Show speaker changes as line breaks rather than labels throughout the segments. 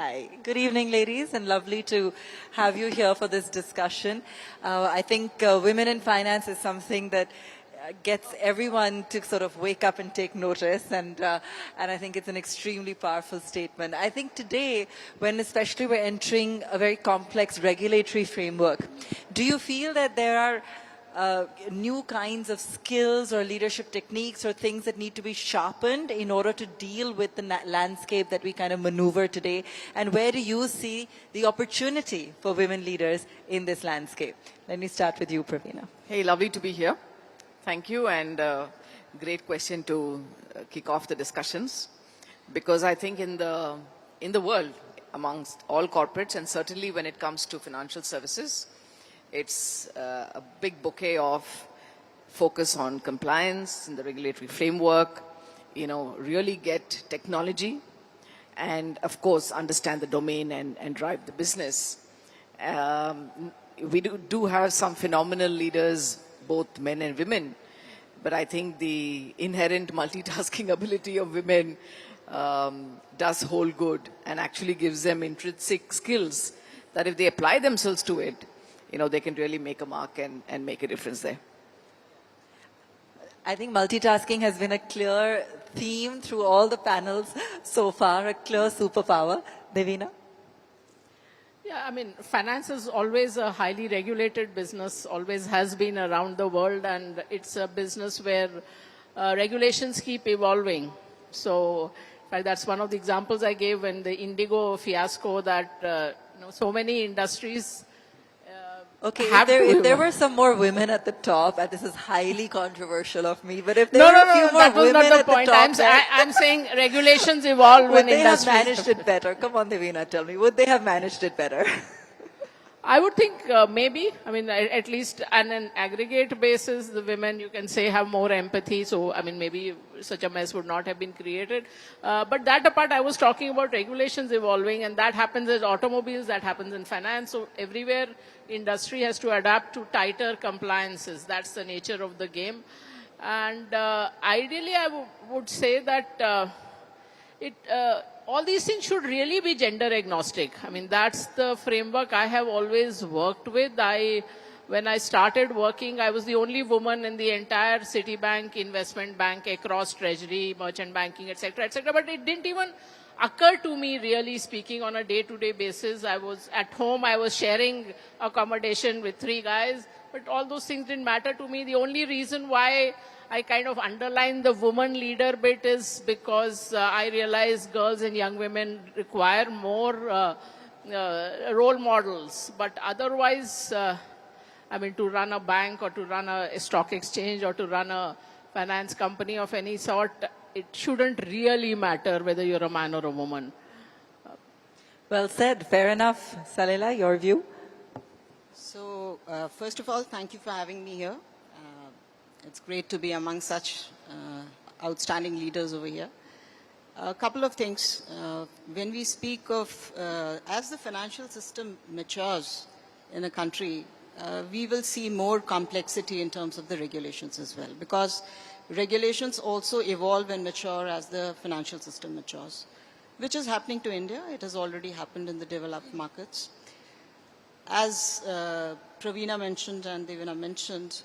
Hi. Good evening, ladies, and lovely to have you here for this discussion. I think women in finance is something that gets everyone to sort of wake up and take notice, and I think it's an extremely powerful statement. I think today, when especially we're entering a very complex regulatory framework, do you feel that there are new kinds of skills or leadership techniques or things that need to be sharpened in order to deal with the landscape that we kind of maneuver today? And where do you see the opportunity for women leaders in this landscape? Let me start with you, Praveena.
Hey, lovely to be here. Thank you, and great question to kick off the discussions, because I think in the world, amongst all corporates, and certainly when it comes to financial services, it's a big bouquet of focus on compliance and the regulatory framework, really get technology and, of course, understand the domain and drive the business. We do have some phenomenal leaders, both men and women, but I think the inherent multitasking ability of women does hold good and actually gives them intrinsic skills that if they apply themselves to it, they can really make a mark and make a difference there.
I think multitasking has been a clear theme through all the panels so far, a clear superpower. Devina?
Yeah, I mean, finance is always a highly regulated business, always has been around the world, and it's a business where regulations keep evolving. So, in fact, that's one of the examples I gave when the Indigo fiasco that, so many industries
Okay, if there were some more women at the top, and this is highly controversial of me, but if there were a few more women at the top,
I'm saying regulations evolve when industries...
Would they have managed it better? Come on, Devina, tell me. Would they have managed it better?
I would think maybe. I mean, at least on an aggregate basis, the women, you can say, have more empathy. So, I mean, maybe such a mess would not have been created. But that apart, I was talking about regulations evolving, and that happens in automobiles, that happens in finance. So, everywhere, industry has to adapt to tighter compliances. That's the nature of the game. And ideally, I would say that all these things should really be gender agnostic. I mean, that's the framework I have always worked with. When I started working, I was the only woman in the entire Citibank investment bank across treasury, merchant banking, etc., etc. But it didn't even occur to me, really speaking, on a day-to-day basis. I was at home, I was sharing accommodation with 3 guys, but all those things didn't matter to me. The only reason why I kind of underline the woman leader bit is because I realize girls and young women require more role models. But otherwise, I mean, to run a bank or to run a stock exchange or to run a finance company of any sort, it shouldn't really matter whether you're a man or a woman.
Well said. Fair enough. Salila, your view?
So, first of all, thank you for having me here. It's great to be among such outstanding leaders over here. A couple of things. When we speak of, as the financial system matures in a country, we will see more complexity in terms of the regulations as well, because regulations also evolve and mature as the financial system matures, which is happening to India. It has already happened in the developed markets. As Praveena mentioned and Devina mentioned,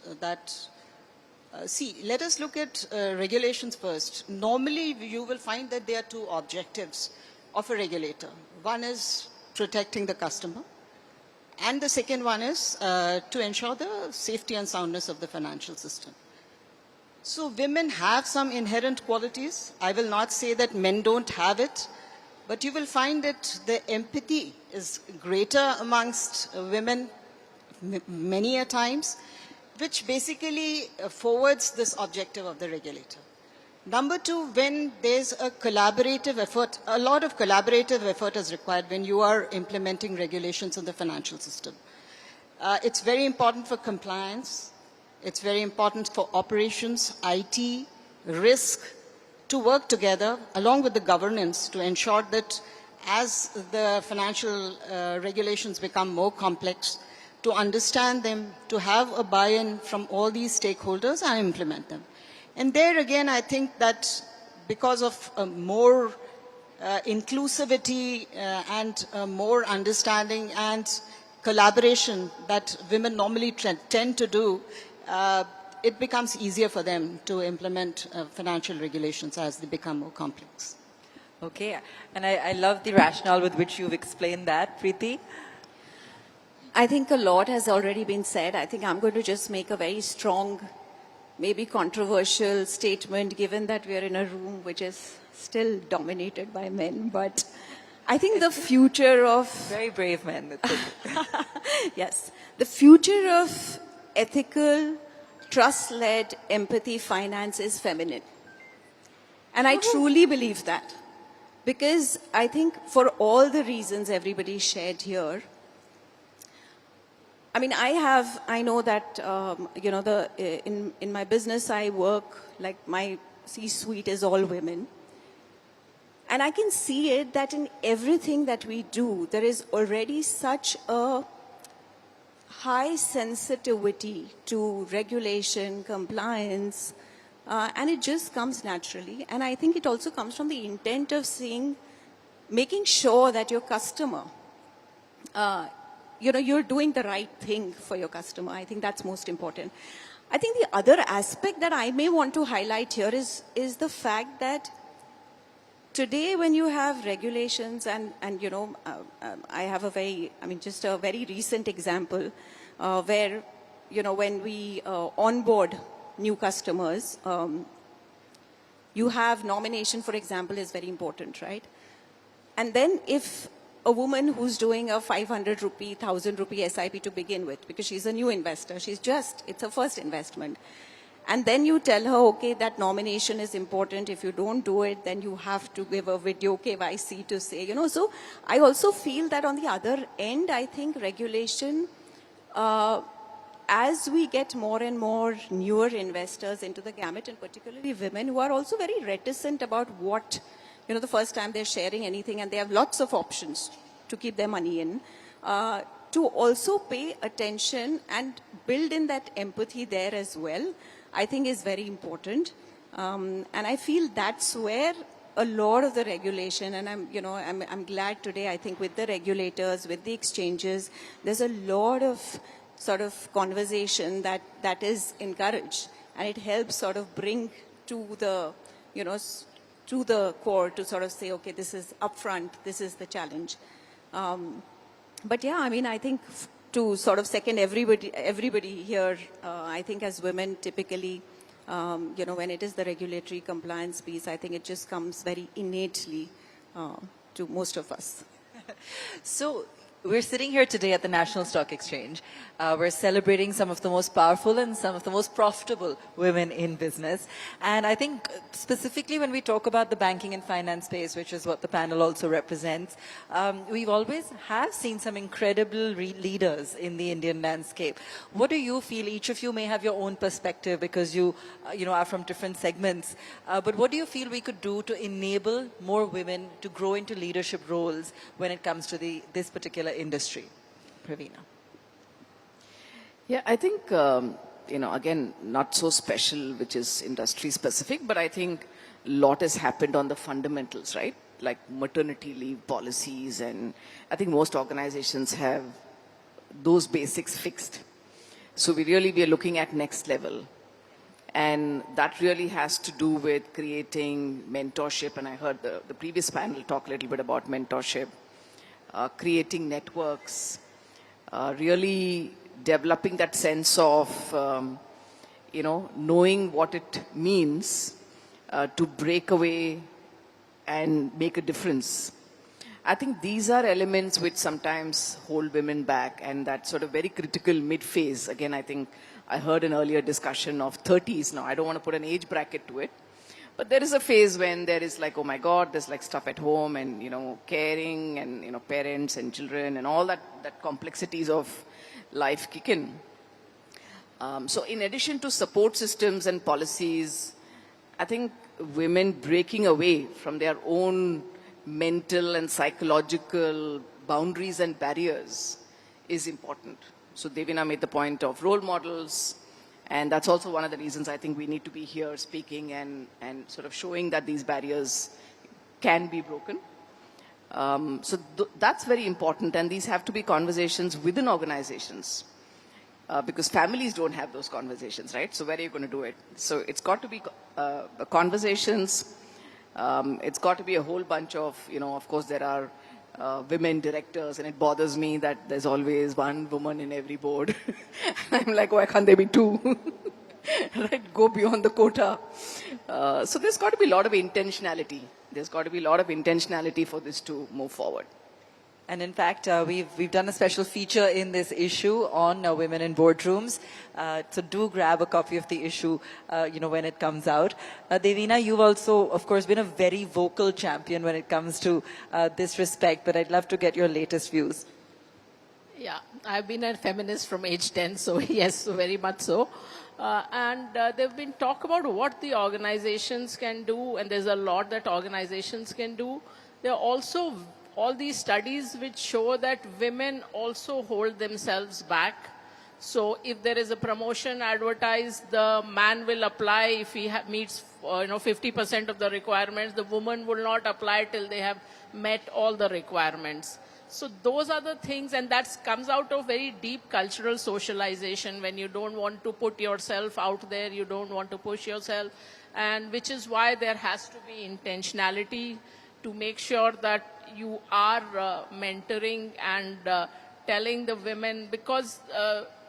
let us look at regulations first. Normally, you will find that there are 2 objectives of a regulator. One is protecting the customer, and the second one is to ensure the safety and soundness of the financial system. So women have some inherent qualities. I will not say that men don't have it, but you will find that the empathy is greater amongst women many a times, which basically forwards this objective of the regulator. Number 2, when there's a collaborative effort, a lot of collaborative effort is required when you are implementing regulations in the financial system. It's very important for compliance. It's very important for operations, IT, risk, to work together along with the governance to ensure that as the financial regulations become more complex, to understand them, to have a buy-in from all these stakeholders and implement them. And there again, I think that because of a more inclusivity and more understanding and collaboration that women normally tend to do, it becomes easier for them to implement financial regulations as they become more complex.
Okay, and I love the rationale with which you've explained that. Priti?
I think a lot has already been said. I think I'm going to just make a very strong, maybe controversial statement, given that we are in a room which is still dominated by men. But I think the future of...
Very brave men.
Yes. The future of ethical, trust-led empathy finance is feminine. And I truly believe that. Because I think for all the reasons everybody shared here, I mean, I know that, you know, in my business I work, like my C-suite is all women. And I can see it that in everything that we do, there is already such a high sensitivity to regulation, compliance, and it just comes naturally. And I think it also comes from the intent of making sure that your customer, you know, you're doing the right thing for your customer. I think that's most important. I think the other aspect that I may want to highlight here is the fact that today when you have regulations and you know, I have just a very recent example where, you know, when we onboard new customers, you have nomination, for example, is very important, right? And then if a woman who's doing a 500 rupee, 1000 rupee SIP to begin with, because she's a new investor, it's her first investment. And then you tell her, okay, that nomination is important. If you don't do it, then you have to give a video KYC to say, you know. So I also feel that on the other end, I think regulation, as we get more and more newer investors into the gamut, and particularly women who are also very reticent about what, you know, the first time they're sharing anything and they have lots of options to keep their money in, to also pay attention and build in that empathy there as well, I think is very important. And I feel that's where a lot of the regulation, and I'm glad today, I think with the regulators, with the exchanges, there's a lot of sort of conversation that is encouraged, and it helps sort of bring to the, you know, to the core to sort of say, okay, this is upfront, this is the challenge. But yeah, I mean, I think to sort of second everybody here, I think as women typically, you know, when it is the regulatory compliance piece, I think it just comes very innately to most of us.
So we're sitting here today at the National Stock Exchange. We're celebrating some of the most powerful and some of the most profitable women in business. And I think specifically when we talk about the banking and finance space, which is what the panel also represents, we've always have seen some incredible leaders in the Indian landscape. What do you feel? Each of you may have your own perspective because you know, are from different segments. But what do you feel we could do to enable more women to grow into leadership roles when it comes to this particular industry? Praveena.
Yeah, I think, you know, again, not so special, which is industry specific, but I think a lot has happened on the fundamentals, right? Like maternity leave policies, and I think most organizations have those basics fixed. So we are looking at next level. And that really has to do with creating mentorship, and I heard the previous panel talk a little bit about mentorship, creating networks, really developing that sense of, you know, knowing what it means to break away and make a difference. I think these are elements which sometimes hold women back, and that sort of very critical mid-phase. Again, I think I heard an earlier discussion of 30s now. I don't want to put an age bracket to it. But there is a phase when there is like, oh my God, there's like stuff at home and, you know, caring and, you know, parents and children and all that complexities of life kick in. So in addition to support systems and policies, I think women breaking away from their own mental and psychological boundaries and barriers is important. So Devina made the point of role models, and that's also one of the reasons I think we need to be here speaking and sort of showing that these barriers can be broken. So that's very important, and these have to be conversations within organizations. Because families don't have those conversations, right? So where are you going to do it? So it's got to be conversations. It's got to be a whole bunch of, of course there are women directors, and it bothers me that there's always one woman in every board. I'm like, why can't there be two? Right? Go beyond the quota. So there's got to be a lot of intentionality. There's got to be a lot of intentionality for this to move forward.
And in fact, we've done a special feature in this issue on women in boardrooms. So do grab a copy of the issue, when it comes out. Devina, you've also, of course, been a very vocal champion when it comes to this respect, but I'd love to get your latest views.
Yeah, I've been a feminist from age 10, so yes, very much so. And there've been talk about what the organizations can do, and there's a lot that organizations can do. There are also all these studies which show that women also hold themselves back. So if there is a promotion advertised, the man will apply if he meets 50% of the requirements. The woman will not apply till they have met all the requirements. So those are the things, and that comes out of very deep cultural socialization when you don't want to put yourself out there, you don't want to push yourself, and which is why there has to be intentionality to make sure that you are mentoring and telling the women, because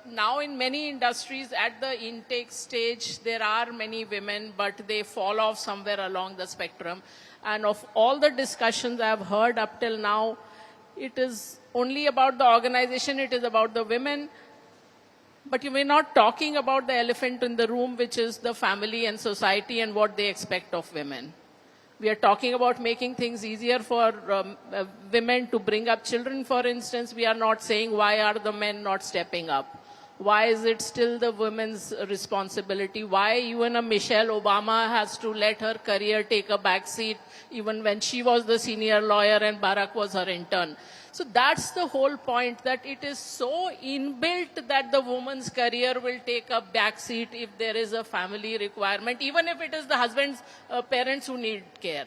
now in many industries at the intake stage, there are many women, but they fall off somewhere along the spectrum. And of all the discussions I've heard up till now, it is only about the organization, it is about the women. But you may not talking about the elephant in the room, which is the family and society and what they expect of women. We are talking about making things easier for women to bring up children, for instance. We are not saying, why are the men not stepping up? Why is it still the women's responsibility? Why even a Michelle Obama has to let her career take a back seat even when she was the senior lawyer and Barack was her intern? So that's the whole point, that it is so inbuilt that the woman's career will take a back seat if there is a family requirement, even if it is the husband's parents who need care.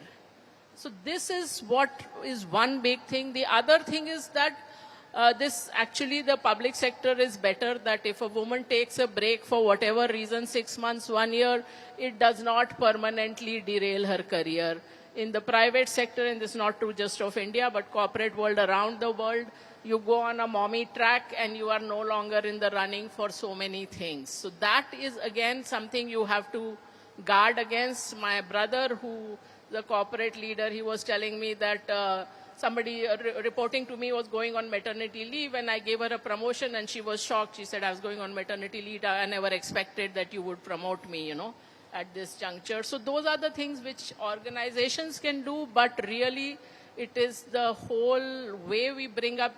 So this is what is one big thing. The other thing is that the public sector is better, that if a woman takes a break for whatever reason, 6 months, 1 year, it does not permanently derail her career. In the private sector, and this is not true just of India, but corporate world around the world, you go on a mommy track and you are no longer in the running for so many things. So that is again something you have to guard against. My brother, who the corporate leader, he was telling me that somebody reporting to me was going on maternity leave, and I gave her a promotion and she was shocked. She said, I was going on maternity leave. I never expected that you would promote me, at this juncture. So those are the things which organizations can do, but really it is the whole way we bring up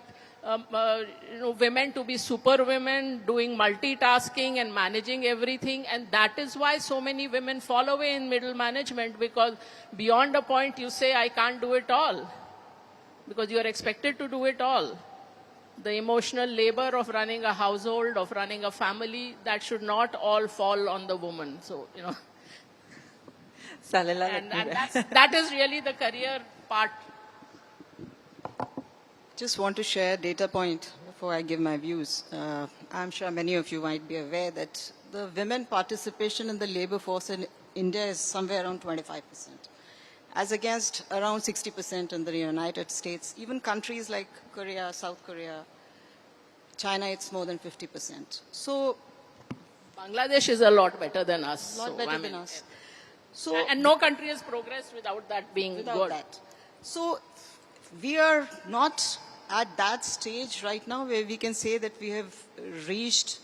women to be super women, doing multitasking and managing everything. And that is why so many women fall away in middle management, because beyond a point you say, I can't do it all, because you are expected to do it all. The emotional labor of running a household, of running a family, that should not all fall on the woman. So,
Salila,
and that is really the career part.
Just want to share a data point before I give my views. I'm sure many of you might be aware that the women participation in the labor force in India is somewhere around 25%, as against around 60% in the United States. Even countries like Korea, South Korea, China, it's more than 50%. So
Bangladesh is a lot better than us.
A lot better than us. So,
and no country has progressed without that being good.
That. So we are not at that stage right now where we can say that we have reached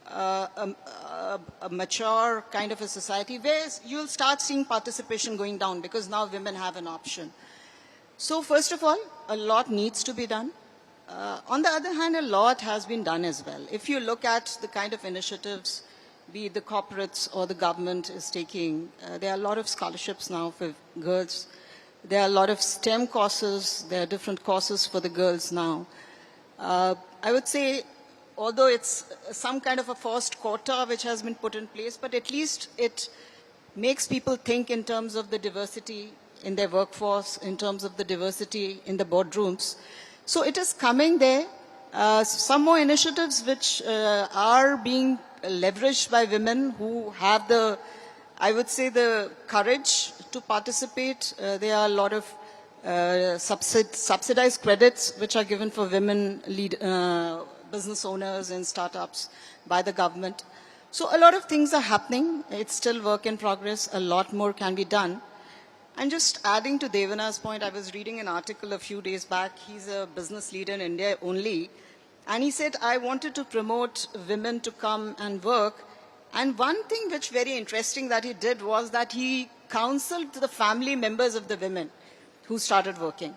a mature kind of a society where you'll start seeing participation going down, because now women have an option. So first of all, a lot needs to be done. On the other hand, a lot has been done as well. If you look at the kind of initiatives, be it the corporates or the government is taking, there are a lot of scholarships now for girls. There are a lot of STEM courses. There are different courses for the girls now. I would say, although it's some kind of a forced quota which has been put in place, but at least it makes people think in terms of the diversity in their workforce in terms of the diversity in the boardrooms. So it is coming there. Some more initiatives which are being leveraged by women who have the, I would say, the courage to participate. There are a lot of subsidized credits which are given for women business owners and startups by the government. So a lot of things are happening. It's still work in progress. A lot more can be done. And just adding to Devina's point, I was reading an article a few days back. He's a business leader in India only. And he said, I wanted to promote women to come and work. And one thing which very interesting that he did was that he counseled the family members of the women who started working.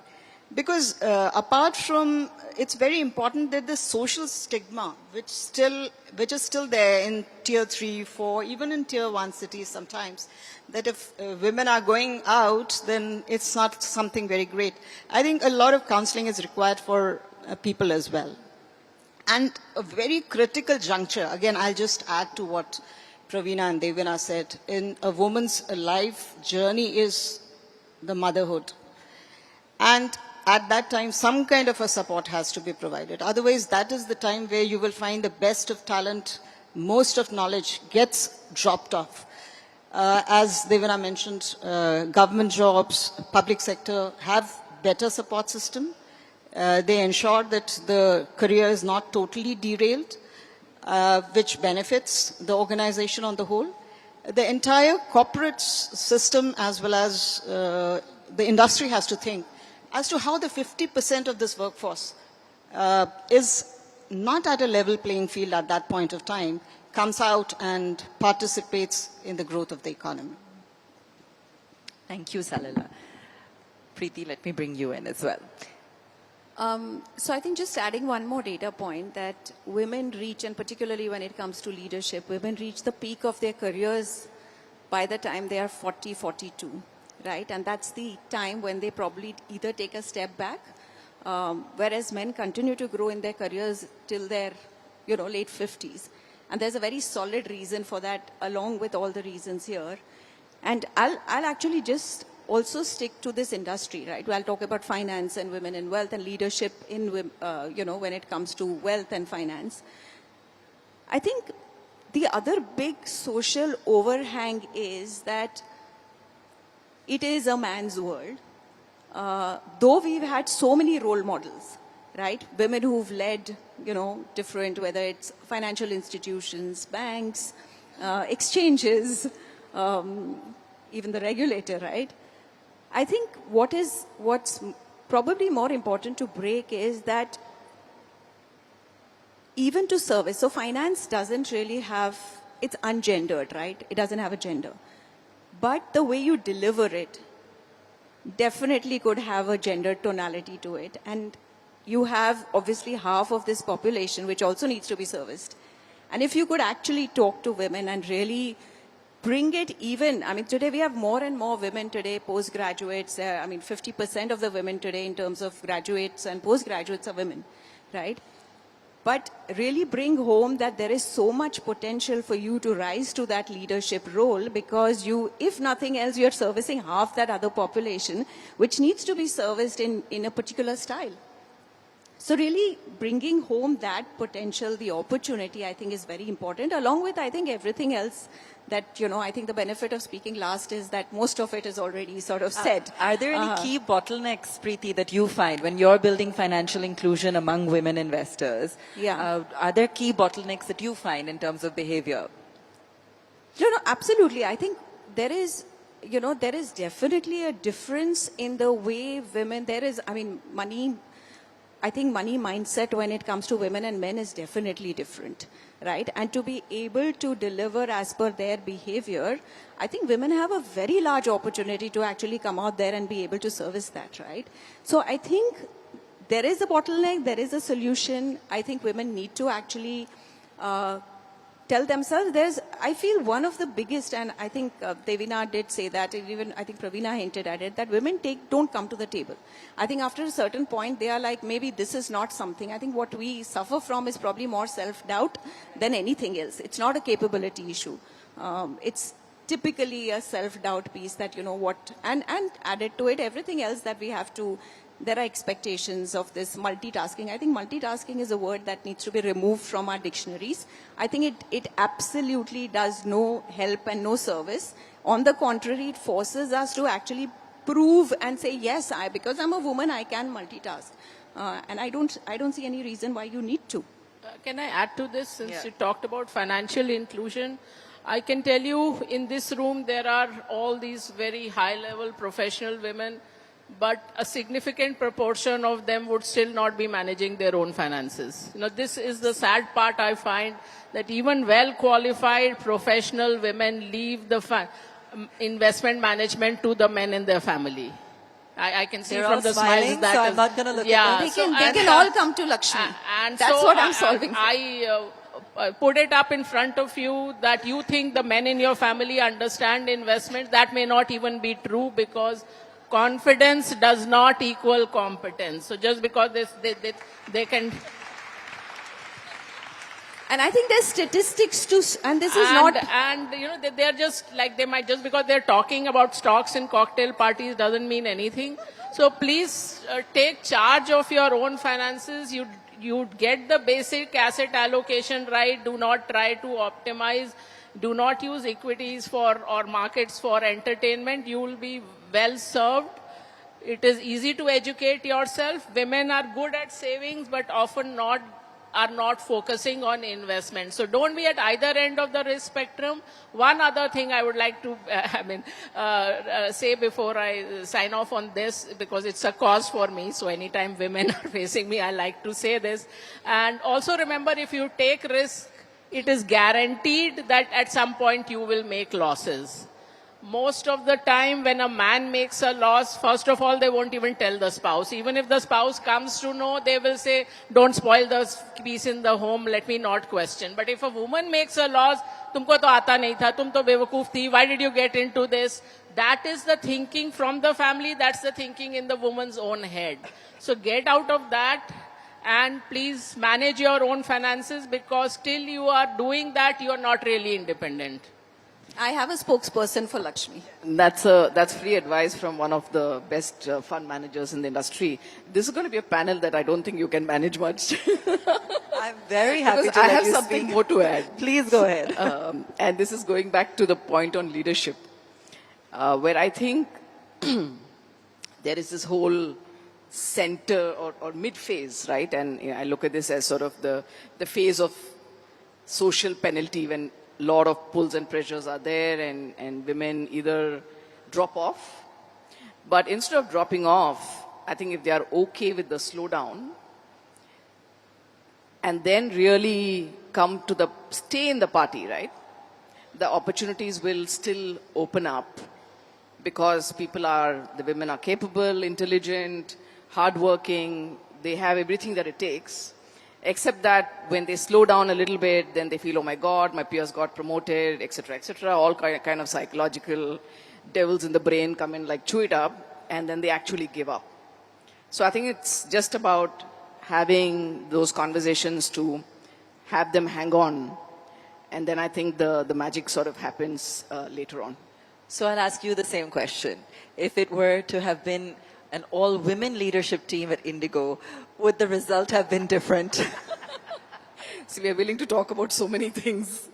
Because apart from, it's very important that the social stigma, which is still there in tier 3, 4, even in tier 1 cities sometimes, that if women are going out, then it's not something very great. I think a lot of counseling is required for people as well. And a very critical juncture, again, I'll just add to what Praveena and Devina said, in a woman's life journey is the motherhood. And at that time, some kind of a support has to be provided. Otherwise, that is the time where you will find the best of talent, most of knowledge gets dropped off. As Devina mentioned, government jobs, public sector have better support system. They ensure that the career is not totally derailed, which benefits the organization on the whole. The entire corporate system as well as the industry has to think as to how the 50% of this workforce is not at a level playing field at that point of time, comes out and participates in the growth of the economy.
Thank you, Salila. Priti, let me bring you in as well.
So I think just adding one more data point that women reach, and particularly when it comes to leadership, women reach the peak of their careers by the time they are 40, 42. Right? And that's the time when they probably either take a step back, whereas men continue to grow in their careers till their, late 50s. And there's a very solid reason for that, along with all the reasons here. And I'll actually just also stick to this industry, right? I'll talk about finance and women in wealth and leadership in, when it comes to wealth and finance. I think the other big social overhang is that it is a man's world. Though we've had so many role models, right? Women who've led, different, whether it's financial institutions, banks, exchanges, even the regulator, right? I think what's probably more important to break is that even to service, so finance doesn't really have, it's ungendered, right? It doesn't have a gender. But the way you deliver it definitely could have a gender tonality to it. And you have obviously half of this population which also needs to be serviced. And if you could actually talk to women and really bring it even, today we have more and more women today, postgraduates, 50% of the women today in terms of graduates and postgraduates are women, right? But really bring home that there is so much potential for you to rise to that leadership role because you, if nothing else, you're servicing half that other population, which needs to be serviced in a particular style. So really bringing home that potential, the opportunity, I think is very important, along with, I think, everything else that, I think the benefit of speaking last is that most of it is already sort of said.
Are there any key bottlenecks, Priti, that you find when you're building financial inclusion among women investors?
Yeah.
Are there key bottlenecks that you find in terms of behavior?
No, absolutely. I think there is, there is definitely a difference in the way women, money, I think money mindset when it comes to women and men is definitely different, right? And to be able to deliver as per their behavior, I think women have a very large opportunity to actually come out there and be able to service that, right? So I think there is a bottleneck, there is a solution. I think women need to actually tell themselves. I feel one of the biggest, and I think Devina did say that, and even I think Praveena hinted at it, that women don't come to the table. I think after a certain point, they are like, maybe this is not something. I think what we suffer from is probably more self-doubt than anything else. It's not a capability issue. It's typically a self-doubt piece that, you know what, and added to it, everything else that we have to, there are expectations of this multitasking. I think multitasking is a word that needs to be removed from our dictionaries. I think it absolutely does no help and no service. On the contrary, it forces us to actually prove and say, yes, because I'm a woman, I can multitask. And I don't see any reason why you need to.
Can I add to this, since you talked about financial inclusion? I can tell you in this room there are all these very high-level professional women, but a significant proportion of them would still not be managing their own finances. You know, this is the sad part I find, that even well-qualified professional women leave the investment management to the men in their family. I can see
They're
from
all
the
smiling,
smiles that
so I'm not going to look at them.
They can all come to Lakshmi.
And
That's
so
what I'm solving for.
I put it up in front of you that you think the men in your family understand investment. That may not even be true, because confidence does not equal competence. So just because they can...
And I think there's statistics too, and this is not...
And, you know, they're just like, they might, just because they're talking about stocks in cocktail parties doesn't mean anything. So please take charge of your own finances. You get the basic asset allocation right. Do not try to optimize. Do not use equities or markets for entertainment. You will be well served. It is easy to educate yourself. Women are good at savings, but often are not focusing on investment. So don't be at either end of the risk spectrum. One other thing I would like to say before I sign off on this, because it's a cause for me, so anytime women are facing me, I like to say this. And also remember, if you take risk, it is guaranteed that at some point you will make losses. Most of the time when a man makes a loss, first of all, they won't even tell the spouse. Even if the spouse comes to know, they will say, don't spoil the peace in the home, let me not question. But if a woman makes a loss, tumko to aata nahi tha, tum to bewakoof thi, why did you get into this? That is the thinking from the family, that's the thinking in the woman's own head. So get out of that and please manage your own finances, because till you are doing that, you are not really independent.
I have a spokesperson for Lakshmi.
That's free advice from one of the best fund managers in the industry. This is going to be a panel that I don't think you can manage much.
I'm very happy
Because
to
I
let
have
you
something
speak.
more to add.
Please go ahead.
And this is going back to the point on leadership, where I think there is this whole center or mid-phase, right? And I look at this as sort of the phase of social penalty, when a lot of pulls and pressures are there, and women either drop off. But instead of dropping off, I think if they are okay with the slowdown, and then really stay in the party, right? The opportunities will still open up, because the women are capable, intelligent, hardworking, they have everything that it takes. Except that when they slow down a little bit, then they feel, oh my God, my peers got promoted, etc., etc. All kind of psychological devils in the brain come in, like chew it up, and then they actually give up. So I think it's just about having those conversations to have them hang on. And then I think the magic sort of happens later on.
So I'll ask you the same question. If it were to have been an all-women leadership team at Indigo, would the result have been different?
See, we are willing to talk about so many things.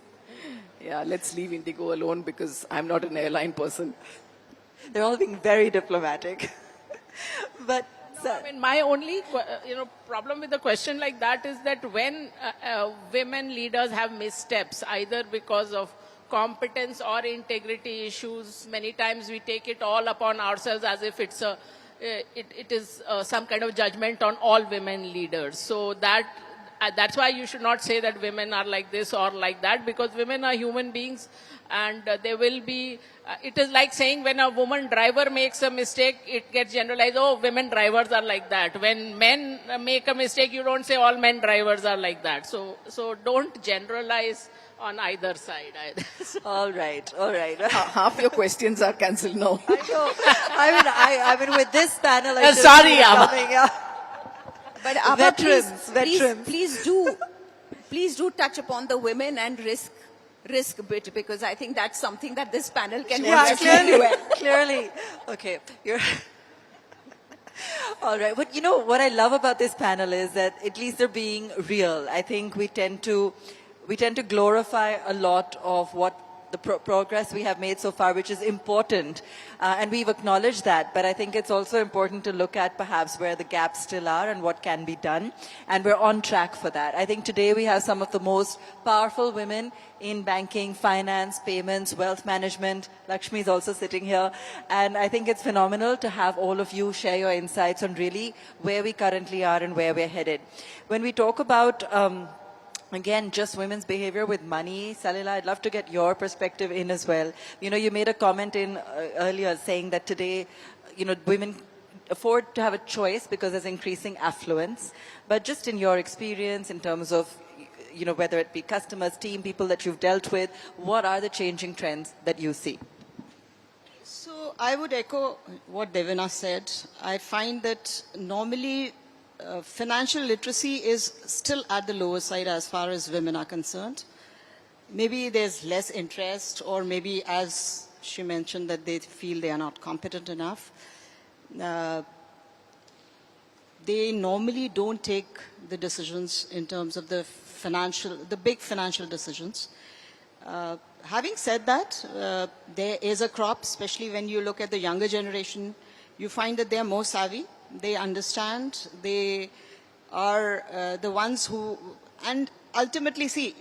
Yeah, let's leave Indigo alone, because I'm not an airline person.
They're all being very diplomatic. But
I mean, my only problem with the question like that is that when women leaders have missteps, either because of competence or integrity issues, many times we take it all upon ourselves as if it is some kind of judgment on all women leaders. So that's why you should not say that women are like this or like that, because women are human beings, and there will be, it is like saying when a woman driver makes a mistake, it gets generalized, oh, women drivers are like that. When men make a mistake, you don't say all men drivers are like that. So don't generalize on either side either.
all right.
Half your questions are cancelled now.
I mean, with this panel, I
sorry, Aabha.
But Aabha,
veterans.
please do touch upon the women and risk risk bit, because I think that's something that this panel can
Yeah,
do really well.
clearly. Okay, you're... All right. But you know, what I love about this panel is that at least they're being real. I think we tend to glorify a lot of what the progress we have made so far, which is important. And we've acknowledged that. But I think it's also important to look at perhaps where the gaps still are and what can be done. And we're on track for that. I think today we have some of the most powerful women in banking, finance, payments, wealth management. Lakshmi is also sitting here. And I think it's phenomenal to have all of you share your insights on really where we currently are and where we're headed. When we talk about again, just women's behavior with money, Salila, I'd love to get your perspective in as well. You know, you made a comment in earlier saying that today, you know, women afford to have a choice because there's increasing affluence. But just in your experience, in terms of, you know, whether it be customers, team, people that you've dealt with, what are the changing trends that you see?
So I would echo what Devina said. I find that normally financial literacy is still at the lower side as far as women are concerned. Maybe there's less interest, or maybe, as she mentioned, that they feel they are not competent enough. They normally don't take the decisions in terms of the big financial decisions. Having said that, there is a crop, especially when you look at the younger generation. You find that they are more savvy. They understand. They are the ones who, and ultimately, see,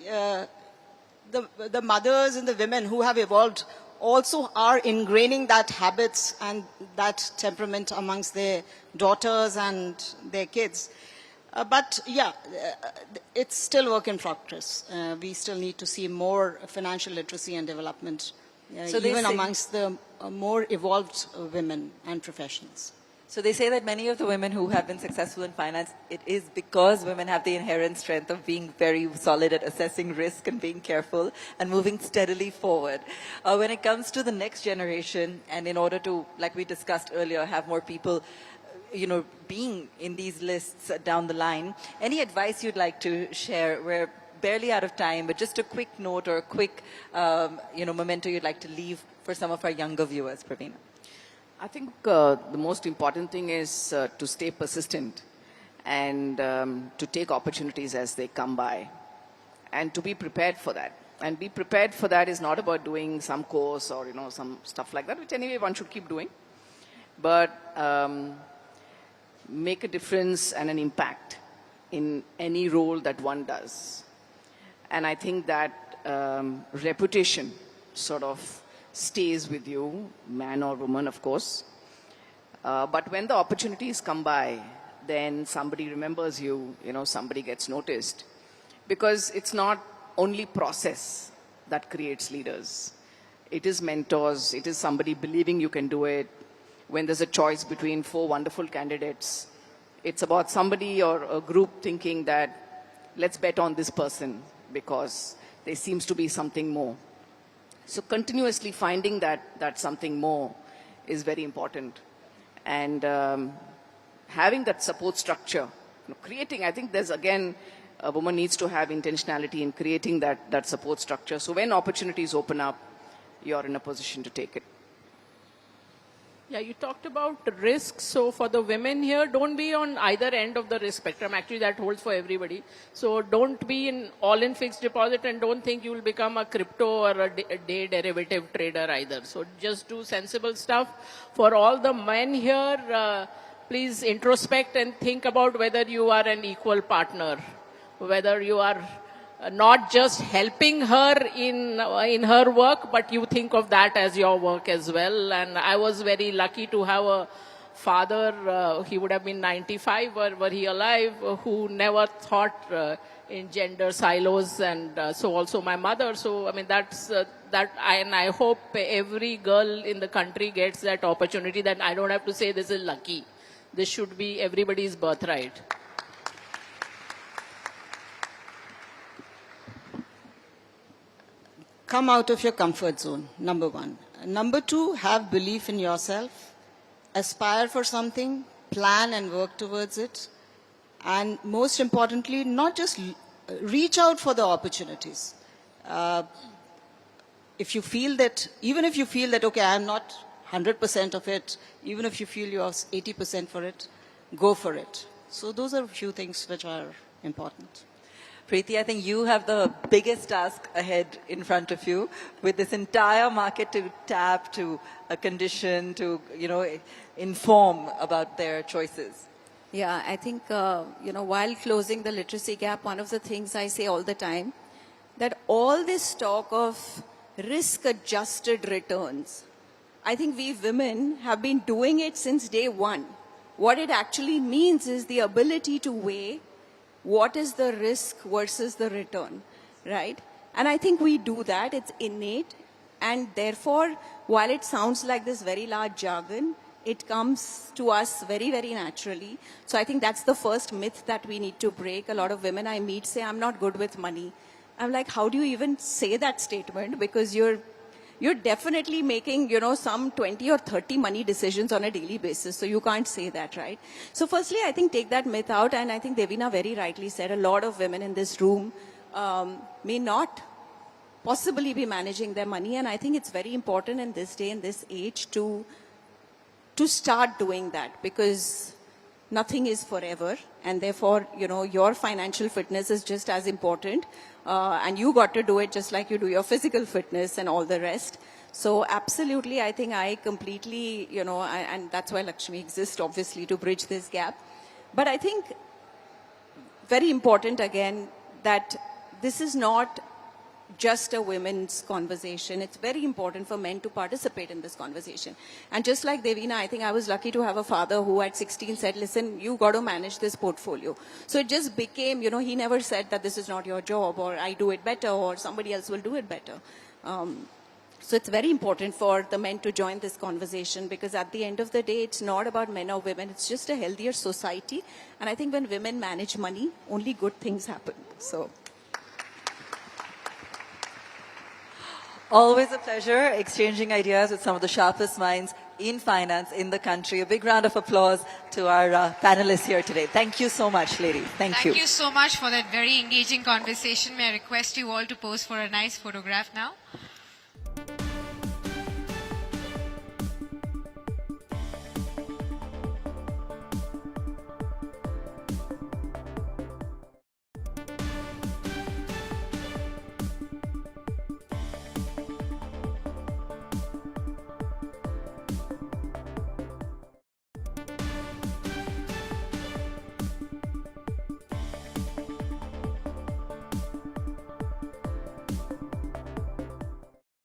the mothers and the women who have evolved also are ingraining that habits and that temperament amongst their daughters and their kids. But yeah, it's still work in progress. We still need to see more financial literacy and development,
So
even amongst the more evolved women and professionals.
So they say that many of the women who have been successful in finance, it is because women have the inherent strength of being very solid at assessing risk and being careful and moving steadily forward. When it comes to the next generation, and in order to, like we discussed earlier, have more people, you know, being in these lists down the line, any advice you'd like to share? We're barely out of time, but just a quick note or a quick, you know, memento you'd like to leave for some of our younger viewers, Praveena.
I think the most important thing is to stay persistent and to take opportunities as they come by and to be prepared for that. And be prepared for that is not about doing some course or, you know, some stuff like that, which anyway one should keep doing. But make a difference and an impact in any role that one does. And I think that reputation sort of stays with you, man or woman, of course. But when the opportunities come by, then somebody remembers you, you know, somebody gets noticed. Because it's not only process that creates leaders. It is mentors, it is somebody believing you can do it. When there's a choice between 4 wonderful candidates, it's about somebody or a group thinking that let's bet on this person because there seems to be something more. So continuously finding that something more is very important. And having that support structure, you know, creating, I think there's again, a woman needs to have intentionality in creating that support structure. So when opportunities open up, you're in a position to take it.
Yeah, you talked about risks. So for the women here, don't be on either end of the risk spectrum. Actually, that holds for everybody. So don't be all in fixed deposit and don't think you will become a crypto or a day derivative trader either. So just do sensible stuff. For all the men here, please introspect and think about whether you are an equal partner, whether you are not just helping her in her work, but you think of that as your work as well. And I was very lucky to have a father, he would have been 95 were he alive, who never thought in gender silos, and so also my mother. So I mean that's and I hope every girl in the country gets that opportunity, that I don't have to say this is lucky. This should be everybody's birthright.
Come out of your comfort zone, number 1. Number 2, have belief in yourself. Aspire for something, plan and work towards it. And most importantly, not just reach out for the opportunities. if you feel that, even if you feel that, okay, I'm not 100% of it, even if you feel you're 80% for it, go for it. So those are a few things which are important.
Priti, I think you have the biggest task ahead in front of you with this entire market to tap, to condition, to, inform about their choices.
Yeah, I think, while closing the literacy gap, one of the things I say all the time, that all this talk of risk-adjusted returns, I think we women have been doing it since day one. What it actually means is the ability to weigh what is the risk versus the return, right? And I think we do that, it's innate. And therefore, while it sounds like this very large jargon, it comes to us very, very naturally. So I think that's the first myth that we need to break. A lot of women I meet say, I'm not good with money. I'm like, how do you even say that statement? Because you're definitely making, some 20 or 30 money decisions on a daily basis. So you can't say that, right? So firstly, I think take that myth out. And I think Devina very rightly said, a lot of women in this room may not possibly be managing their money. And I think it's very important in this day and this age to start doing that, because nothing is forever. And therefore, your financial fitness is just as important. And you got to do it just like you do your physical fitness and all the rest. So absolutely, I think I completely, and that's why LXME exists, obviously, to bridge this gap. But I think very important, again, that this is not just a women's conversation. It's very important for men to participate in this conversation. And just like Devina, I think I was lucky to have a father who at 16 said, listen, you got to manage this portfolio. So it just became, he never said that this is not your job, or I do it better, or somebody else will do it better. So it's very important for the men to join this conversation, because at the end of the day, it's not about men or women. It's just a healthier society. And I think when women manage money, only good things happen. So.
Always a pleasure exchanging ideas with some of the sharpest minds in finance in the country. A big round of applause to our panelists here today. Thank you so much, ladies. Thank you.
Thank you so much for that very engaging conversation. May I request you all to pose for a nice photograph now?